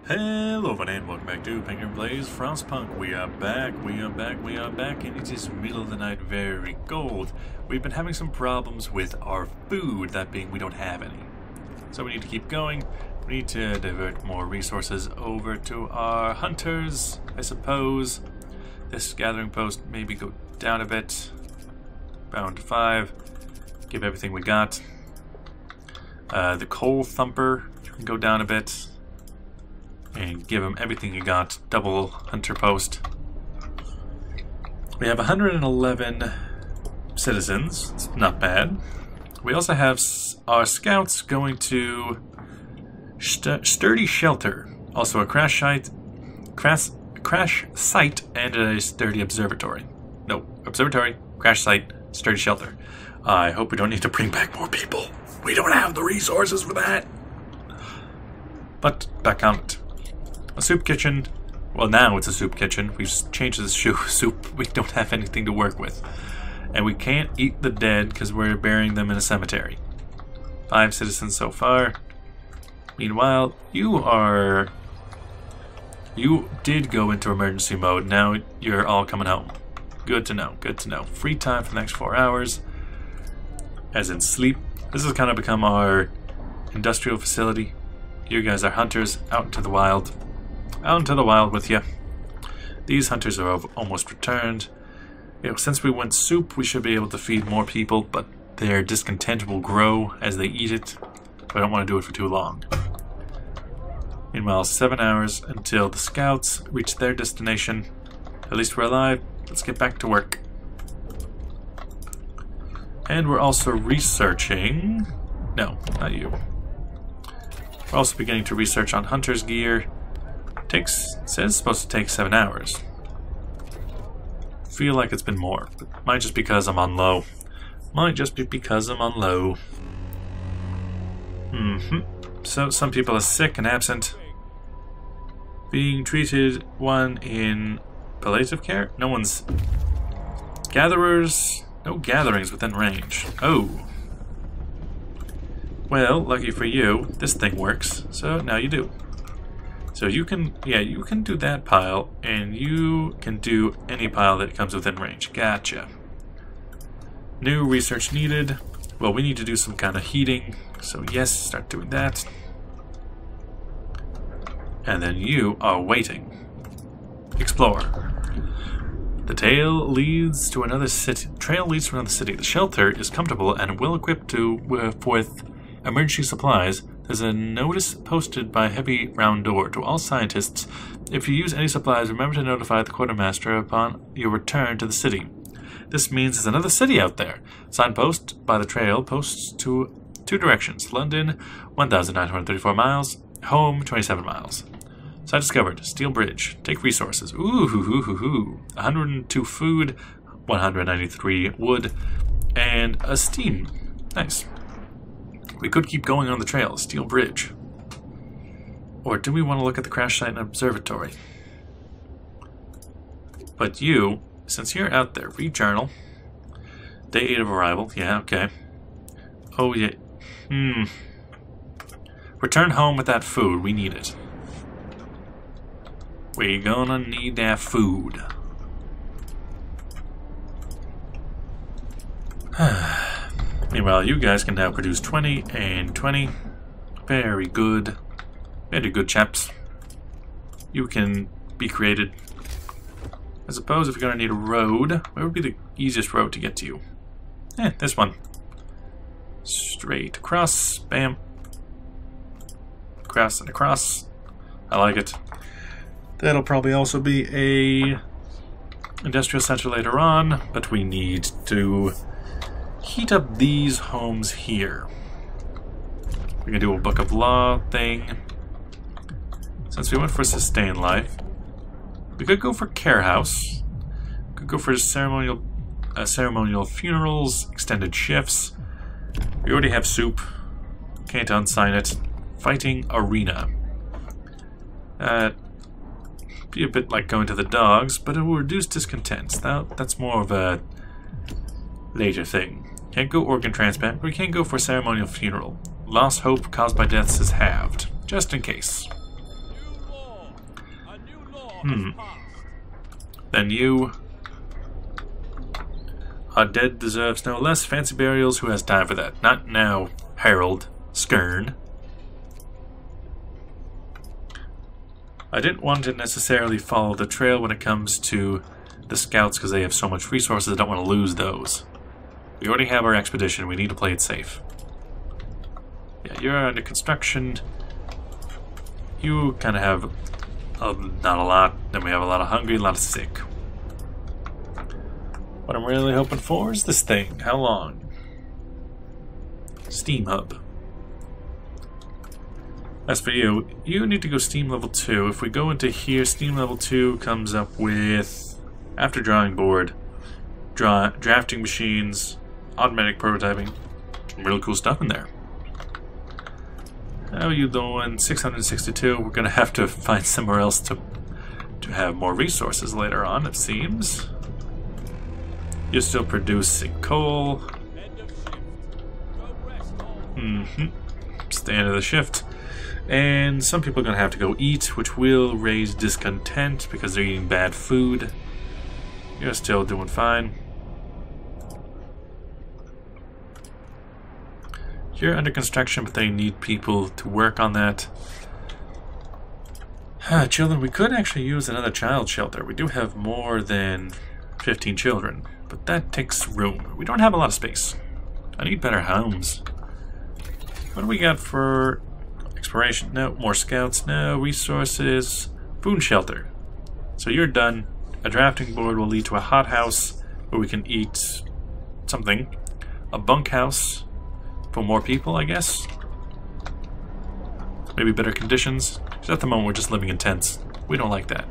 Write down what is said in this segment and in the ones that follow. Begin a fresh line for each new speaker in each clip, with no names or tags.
Hello everyone and welcome back to Penguin Plays Frostpunk. We are back, and it is middle of the night, very cold. We've been having some problems with our food, that being we don't have any. So we need to keep going. We need to divert more resources over to our hunters, I suppose. This gathering post maybe go down a bit. Bound to 5. Give everything we got. The coal thumper can go down a bit. And give him everything you got. Double hunter post. We have 111 citizens. It's not bad. We also have our scouts going to Sturdy Shelter. Also a crash site and a sturdy observatory. No, observatory, crash site, sturdy shelter. I hope we don't need to bring back more people. We don't have the resources for that. But back on it. A soup kitchen. Well, now it's a soup kitchen. We've changed the soup. We don't have anything to work with. And we can't eat the dead because we're burying them in a cemetery. 5 citizens so far. Meanwhile, you did go into emergency mode. Now you're all coming home. Good to know. Good to know. Free time for the next 4 hours. As in sleep. This has kind of become our industrial facility. You guys are hunters out into the wild. Out into the wild with you. These hunters are almost returned. Since we went soup, we should be able to feed more people, but their discontent will grow as they eat it. I don't want to do it for too long. Meanwhile, 7 hours until the scouts reach their destination. At least we're alive. Let's get back to work. And we're also researching... No, not you. We're also beginning to research on hunter's gear. Says it's supposed to take 7 hours. Feel like it's been more, but might just because I'm on low. Might just be because I'm on low. So some people are sick and absent. Being treated, one in palliative care. No one's gatherers. No gatherings within range. Oh. Well, lucky for you, this thing works. So now you do. So you can, you can do that pile, and you can do any pile that comes within range. Gotcha. New research needed. Well, we need to do some kind of heating. So yes, start doing that. And then you are waiting. Explore. The trail leads to another city. The shelter is comfortable and well equipped with emergency supplies. There's a notice posted by heavy round door to all scientists. If you use any supplies, remember to notify the quartermaster upon your return to the city. This means there's another city out there. Signpost by the trail posts to 2 directions. London, 1,934 miles. Home, 27 miles. Site discovered. Steel bridge. Take resources. Ooh, hoo, hoo, hoo, hoo. 102 food, 193 wood, and a steam. Nice. We could keep going on the trail. Steel bridge. Or do we want to look at the crash site and observatory? But you, since you're out there, read journal. Day 8 of arrival. Yeah, okay. Oh, yeah. Return home with that food. We need it. We're gonna need that food. Meanwhile, you guys can now produce 20 and 20. Very good. Very good, chaps. You can be created. I suppose if you're gonna need a road, where would be the easiest road to get to you? This one. Straight across. Bam. Across and across. I like it. That'll probably also be a industrial center later on, but we need to heat up these homes here. We can do a book of law thing. Since we went for sustained life, we could go for care house. Could go for ceremonial funerals, extended shifts. We already have soup. Can't unsign it. Fighting arena. Be a bit like going to the dogs, but it will reduce discontent. That's more of a later thing. Can't go organ transplant, but we can go for ceremonial funeral. Lost hope caused by deaths is halved, just in case. Then you... A dead deserves no less fancy burials. Who has time for that? Not now, Harold Skern. I didn't want to necessarily follow the trail when it comes to the scouts because they have so much resources. I don't want to lose those. We already have our expedition. We need to play it safe. Yeah, you're under construction. You kind of have not a lot. Then we have a lot of hungry, a lot of sick. What I'm really hoping for is this thing. How long? Steam Hub. As for you, you need to go Steam Level 2. If we go into here, Steam Level 2 comes up with, after drawing board, drafting machines, automatic prototyping. Some real cool stuff in there. How are you doing? 662. We're going to have to find somewhere else to have more resources later on, it seems. You're still producing coal. It's the end of the shift. And some people are going to have to go eat, which will raise discontent because they're eating bad food. You're still doing fine. You're under construction, but they need people to work on that. Children, we could actually use another child shelter. We do have more than 15 children, but that takes room. We don't have a lot of space. I need better homes. What do we got for exploration? No. More scouts? No. Resources? Food shelter. So you're done. A drafting board will lead to a hothouse where we can eat something. A bunkhouse for more people, I guess. Maybe better conditions. Because at the moment we're just living in tents. We don't like that.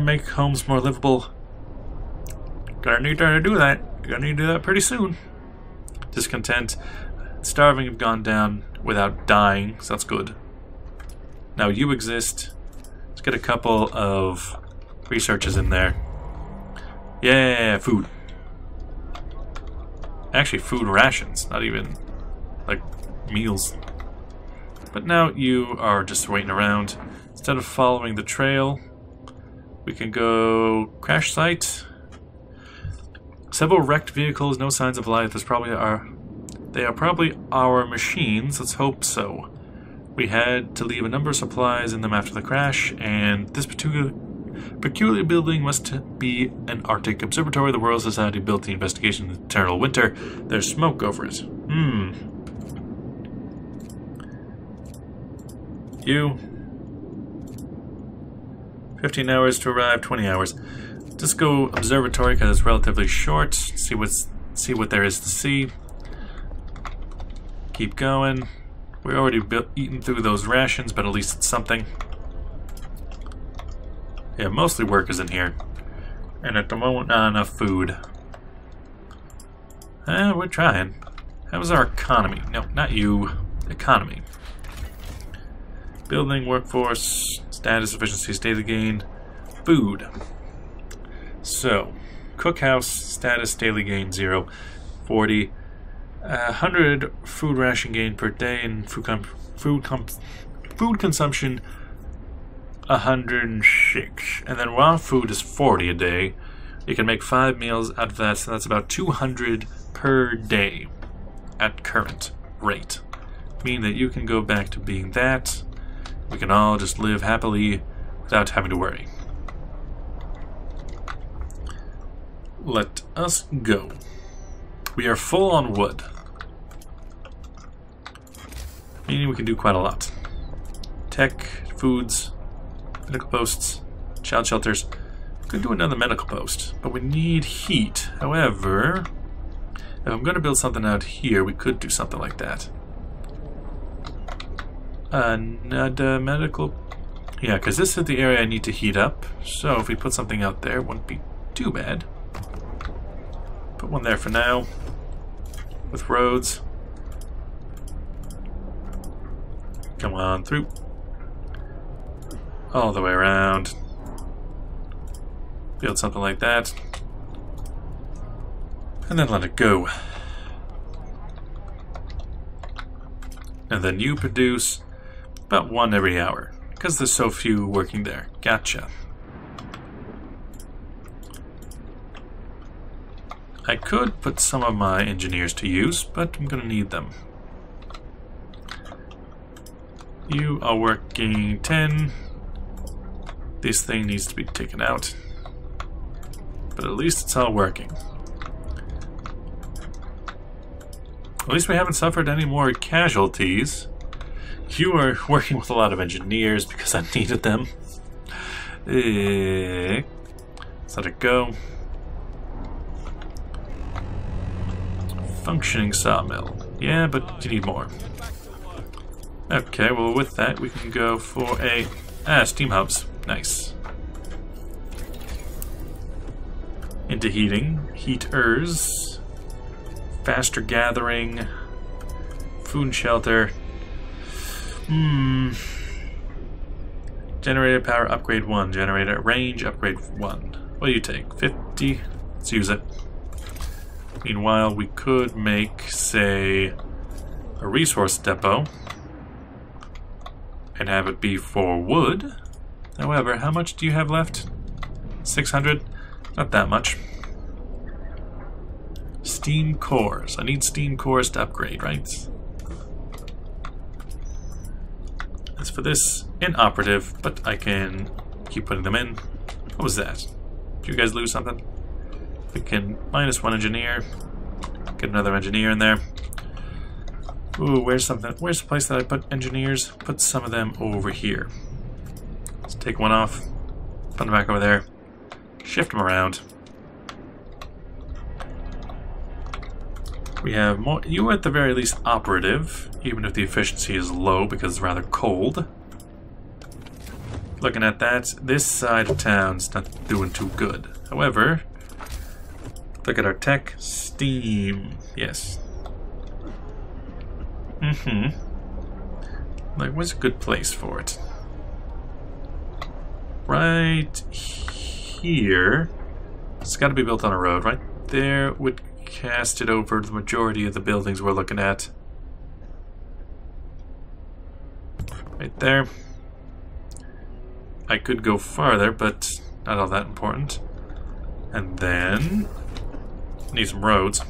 Make homes more livable. Gonna need to do that. Gonna need to do that pretty soon. Discontent. Starving have gone down without dying, so that's good. Now you exist. Let's get a couple of researchers in there. Yeah, food. Actually, food rations, not even like meals. But now you are just waiting around. Instead of following the trail, we can go crash site. Several wrecked vehicles, no signs of life. They are probably our machines. Let's hope so. We had to leave a number of supplies in them after the crash, and this peculiar building must be an Arctic observatory. The Royal Society built the investigation in the eternal winter. There's smoke over it. You. 15 hours to arrive, 20 hours. Just go observatory because it's relatively short. See what there is to see. Keep going. We're already eating through those rations, but at least it's something. Yeah, mostly workers in here. And at the moment, not enough food. We're trying. How's our economy? No, not you. Economy. Building, workforce, status, efficiency, daily gain, food. So, cookhouse, status, daily gain, 0. 40. 100 food ration gain per day, and food consumption 106. And then raw food is 40 a day. You can make 5 meals out of that, so that's about 200 per day at current rate. Meaning that you can go back to being that. We can all just live happily without having to worry. Let us go. We are full on wood. Meaning we can do quite a lot. Tech, foods, medical posts, child shelters. We could do another medical post, but we need heat. However, if I'm going to build something out here, we could do something like that. Another medical... Yeah, because this is the area I need to heat up. So if we put something out there, it wouldn't be too bad. Put one there for now. With roads. Come on through. All the way around. Build something like that. And then let it go. And then you produce about 1 every hour. Because there's so few working there. Gotcha. I could put some of my engineers to use, but I'm gonna need them. You are working 10. This thing needs to be taken out. But at least it's all working. At least we haven't suffered any more casualties. You are working with a lot of engineers because I needed them. Let's let it go. Functioning sawmill. Yeah, but you need more. Okay, well with that we can go for a... steam hubs. Nice. Into heating. Heaters. Faster gathering. Food and shelter. Generator power upgrade 1. Generator range upgrade 1. What do you take? 50? Let's use it. Meanwhile, we could make, say, a resource depot and have it be for wood. However, how much do you have left? 600? Not that much. Steam cores. I need steam cores to upgrade, right? As for this, inoperative, but I can keep putting them in. What was that? Did you guys lose something? We can minus 1 engineer. Get another engineer in there. Ooh, where's something? Where's the place that I put engineers? Put some of them over here. Let's take one off. Put them back over there. Shift them around. We have more. You are at the very least operative, even if the efficiency is low because it's rather cold. Looking at that, this side of town's not doing too good. However, look at our tech. Steam. Yes. Like, where's a good place for it? Right here. It's got to be built on a road. Right there would cast it over the majority of the buildings we're looking at. Right there. I could go farther, but not all that important. And then need some roads.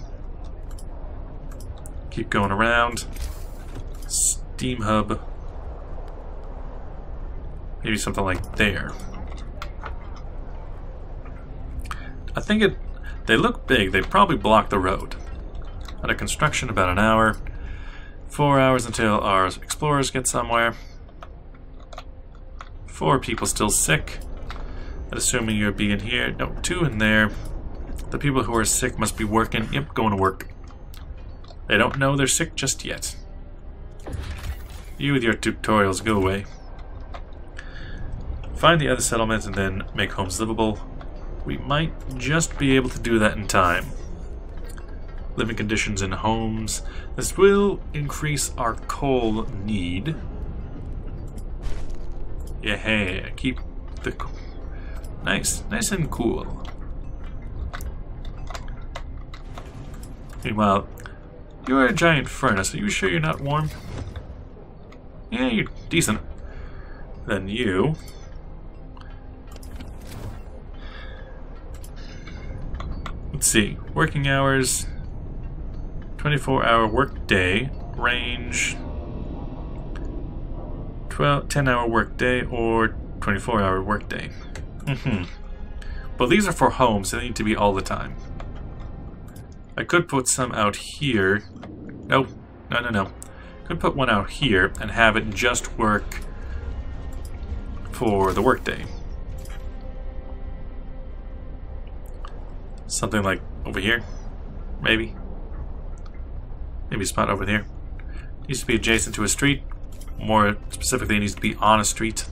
Keep going around. Steam hub. Maybe something like there. I think they look big. They probably block the road. Under construction, about an hour. 4 hours until our explorers get somewhere. 4 people still sick. And assuming you're being here. No, 2 in there. The people who are sick must be working. Yep, going to work. They don't know they're sick just yet. You with your tutorials, go away. Find the other settlements and then make homes livable. We might just be able to do that in time. Living conditions in homes. This will increase our coal need. Yeah, keep the nice and cool. Meanwhile, you're a giant furnace. Are you sure you're not warm? Yeah, you're decent. Then you. Let's see. Working hours. 24-hour work day. Range. 10-hour work day or 24-hour work day. But these are for homes, so they need to be all the time. I could put some out here. No. Could put one out here and have it just work for the workday. Something like over here, maybe. Maybe a spot over there. Needs to be adjacent to a street. More specifically, it needs to be on a street.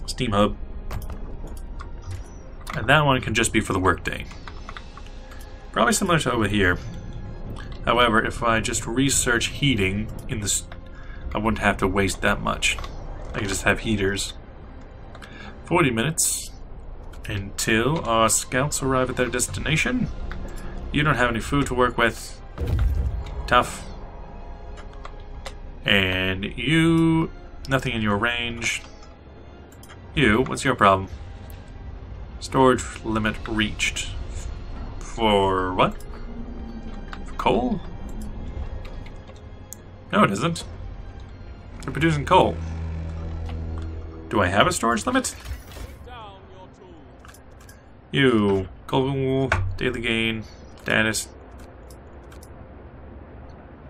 Steam hub. And that one can just be for the workday. Probably similar to over here. However, if I just research heating in this, I wouldn't have to waste that much. I can just have heaters. 40 minutes until our scouts arrive at their destination. You don't have any food to work with. Tough. And you, nothing in your range. You, what's your problem? Storage limit reached. For what? For coal? No, it isn't. You're producing coal. Do I have a storage limit? You, coal, daily gain, status.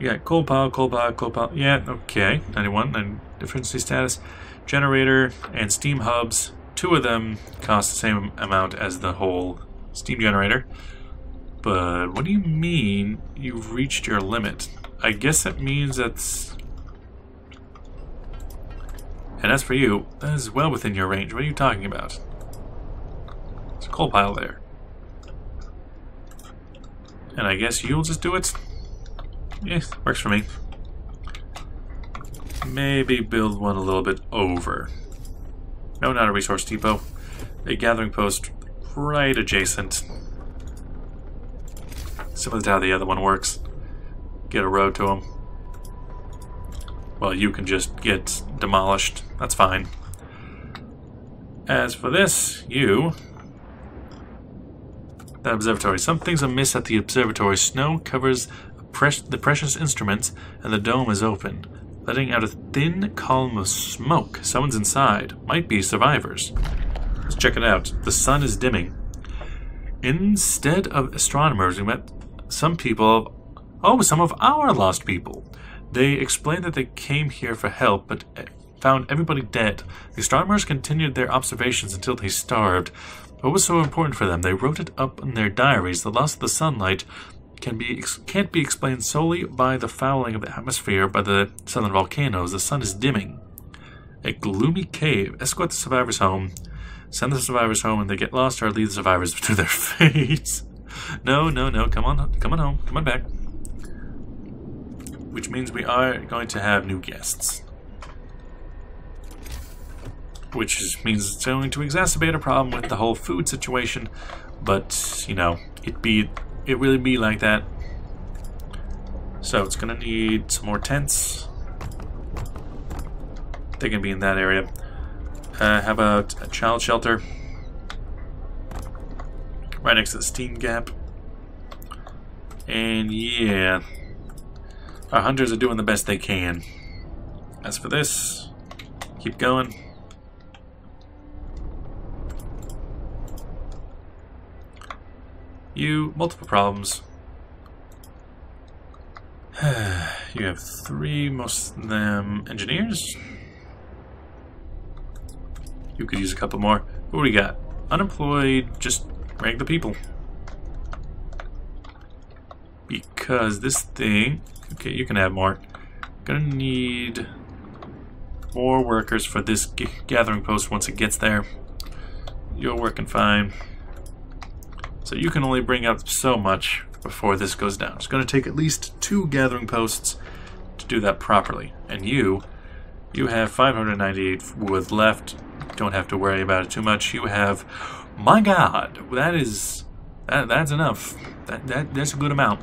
You got coal pile, coal pile, coal pile. Yeah, okay. 91, and efficiency status. Generator and steam hubs. 2 of them cost the same amount as the whole steam generator. But what do you mean you've reached your limit? I guess that means that's... And as for you, that is well within your range. What are you talking about? There's a coal pile there. And I guess you'll just do it? Yeah, works for me. Maybe build one a little bit over. No, not a resource depot. A gathering post right adjacent. Similar to how the other one works. Get a road to them. Well, you can just get demolished. That's fine. As for this, you... The observatory. Some things amiss at the observatory. Snow covers the precious instruments, and the dome is open, letting out a thin column of smoke. Someone's inside. Might be survivors. Let's check it out. The sun is dimming. Instead of astronomers, we met some people... Oh, some of our lost people. They explained that they came here for help, but found everybody dead. The astronomers continued their observations until they starved. What was so important for them? They wrote it up in their diaries. The loss of the sunlight can't be explained solely by the fouling of the atmosphere by the southern volcanoes. The sun is dimming. A gloomy cave. Escort the survivors home. Send the survivors home when they get lost, or leave the survivors to their fates. No, no, no. Come on home. Come on back. Which means we are going to have new guests. Which means it's going to exacerbate a problem with the whole food situation. But, you know, it really be like that. So it's gonna need some more tents. They can be in that area. How about a child shelter? Right next to the steam gap. And yeah, our hunters are doing the best they can. As for this, keep going. You, multiple problems. You have 3, most of them engineers. You could use a couple more. What do we got? Unemployed, just regular people. Because this thing... Okay, you can have more. Gonna need more workers for this gathering post once it gets there. You're working fine. So you can only bring up so much before this goes down. It's going to take at least 2 gathering posts to do that properly. And you have 598 wood left. Don't have to worry about it too much. You have, my God, that's enough. That's a good amount.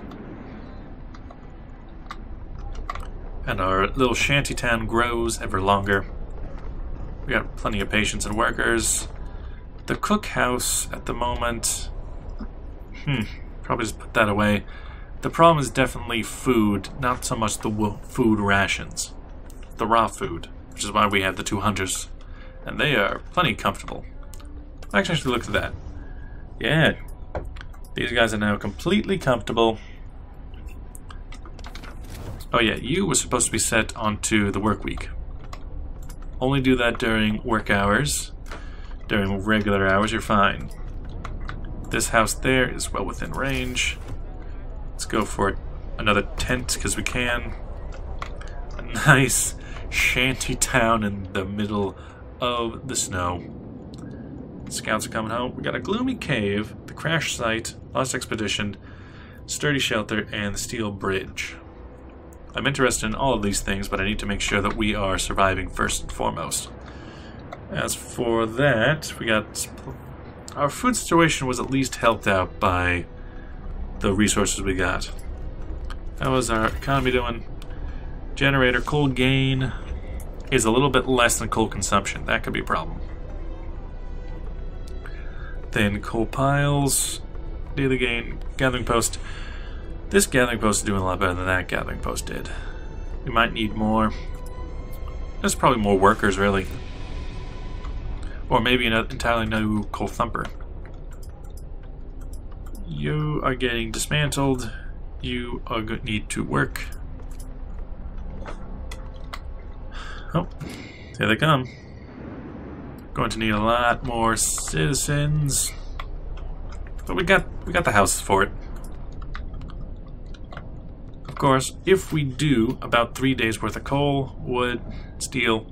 And our little shanty town grows ever longer. We got plenty of patients and workers. The cookhouse at the moment... Probably just put that away. The problem is definitely food, not so much the food rations. The raw food, which is why we have the 2 hunters. And they are plenty comfortable. Actually, look at that. Yeah. These guys are now completely comfortable. Oh yeah, you were supposed to be set onto the work week. Only do that during work hours. During regular hours, you're fine. This house there is well within range. Let's go for another tent because we can. A nice shanty town in the middle of the snow. Scouts are coming home. We got a gloomy cave, the crash site, lost expedition, sturdy shelter, and the steel bridge. I'm interested in all of these things, but I need to make sure that we are surviving first and foremost. As for that, we got... Our food situation was at least helped out by the resources we got. How is our economy doing? Generator coal gain is a little bit less than coal consumption. That could be a problem. Then coal piles, daily gain, gathering post. This gathering post is doing a lot better than that gathering post did. We might need more. There's probably more workers, really. Or maybe an entirely new coal thumper. You are getting dismantled. You are going to need to work. Oh, here they come. Going to need a lot more citizens. But we got the houses for it. Of course, if we do about 3 days worth of coal, wood, steel,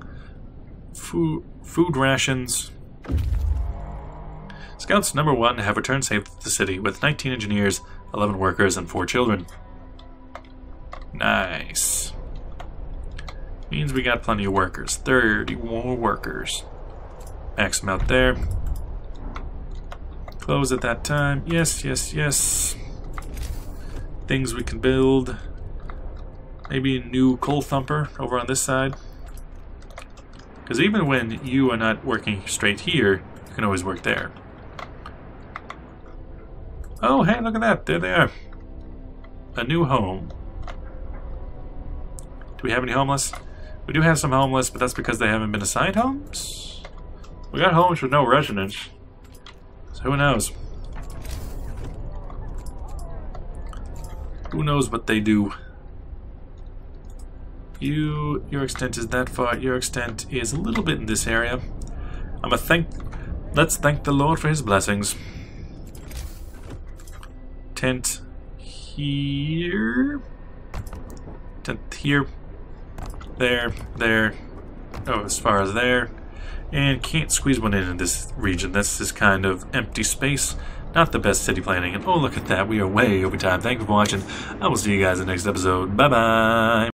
food rations. Scouts number 1 have returned safe to the city with 19 engineers, 11 workers, and 4 children. Nice. Means we got plenty of workers. 30 more workers. Max them out there. Close at that time. Yes, yes, yes. Things we can build. Maybe a new coal thumper over on this side. Because even when you are not working straight here, you can always work there. Oh, hey, look at that. There they are. A new home. Do we have any homeless? We do have some homeless, but that's because they haven't been assigned homes. We got homes with no residents. So who knows? Who knows what they do? Your extent is that far. Your extent is a little bit in this area. Let's thank the Lord for his blessings. Tent here. Tent here. There. Oh, as far as there. And can't squeeze one in this region. This is kind of empty space. Not the best city planning. And oh, look at that. We are way over time. Thank you for watching. I will see you guys in the next episode. Bye-bye.